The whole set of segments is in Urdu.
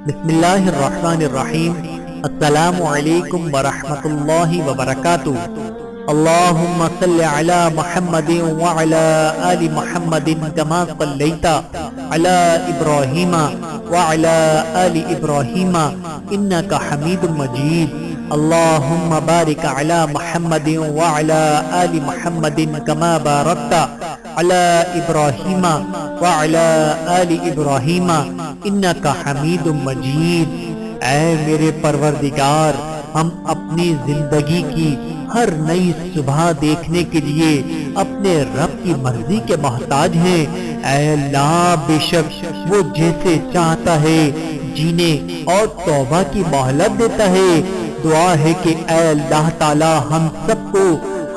بسم اللہ الرحمن الرحیم۔ السلام علیکم ورحمۃ اللہ وبرکاتہ۔ اللہم صل علی محمد وعلی آل محمد کما صلیت علی ابراہیم وعلی آل ابراہیم انک حمید مجید۔ اللہم بارک علی محمد وعلی آل محمد کما بارکت علی ابراہیم وعلی آل ابراہیم انک حمید مجید۔ اے میرے پروردگار، ہم اپنی زندگی کی ہر نئی صبح دیکھنے کے لیے اپنے رب کی مرضی کے محتاج ہیں۔ اے اللہ، بے شک وہ جیسے چاہتا ہے جینے اور توبہ کی مہلت دیتا ہے۔ دعا ہے کہ اے اللہ تعالی ہم سب کو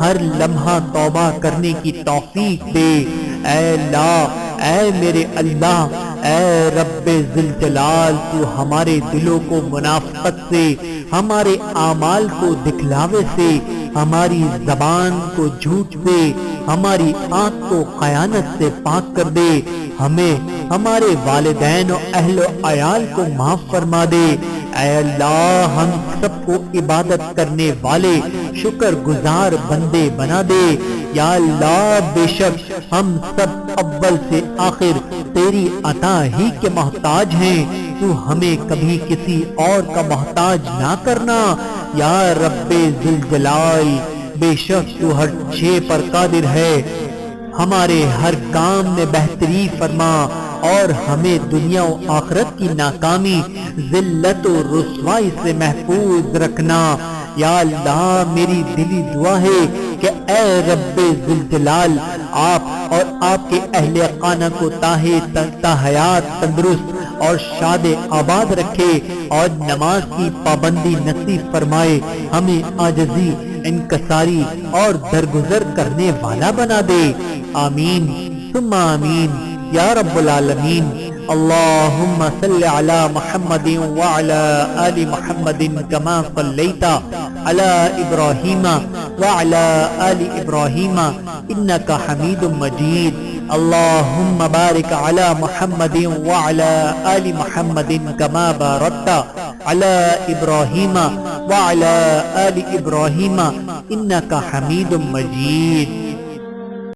ہر لمحہ توبہ کرنے کی توفیق دے۔ اے اللہ، اے میرے اللہ، اے رب ذوالجلال، تو ہمارے دلوں کو منافقت سے، ہمارے اعمال کو دکھلاوے سے، ہماری زبان کو جھوٹ سے، ہماری آنکھ کو خیانت سے پاک کر دے۔ ہمیں، ہمارے والدین و اہل و عیال کو معاف فرما دے۔ اے اللہ، ہم سب کو عبادت کرنے والے شکر گزار بندے بنا دے۔ یا اللہ، بے شک ہم سب اول سے آخر تیری عطا ہی کے محتاج ہیں، تو ہمیں کبھی کسی اور کا محتاج نہ کرنا۔ یا رب ذوالجلال، بے شک تو ہر شے پر قادر ہے، ہمارے ہر کام میں بہتری فرما اور ہمیں دنیا و آخرت کی ناکامی، ذلت و رسوائی سے محفوظ رکھنا۔ یا اللہ، میری دلی دعا ہے کہ اے رب ذوالجلال، آپ اور آپ کے اہل خانہ کو تا حیات تندرست اور شاد آباد رکھے اور نماز کی پابندی نصیب فرمائے، ہمیں عاجزی، انکساری اور درگزر کرنے والا بنا دے۔ آمین ثم آمین یا رب العالمین۔ اللہم صل علی محمد وعلی آل محمد کما صلیت علی ابراہیم وعلی آل ابراہیم انک حمید مجید۔ اللہم بارک علی محمد وعلی آل محمد کما بارکت علی ابراہیم وعلی آل ابراہیم انک حمید مجید۔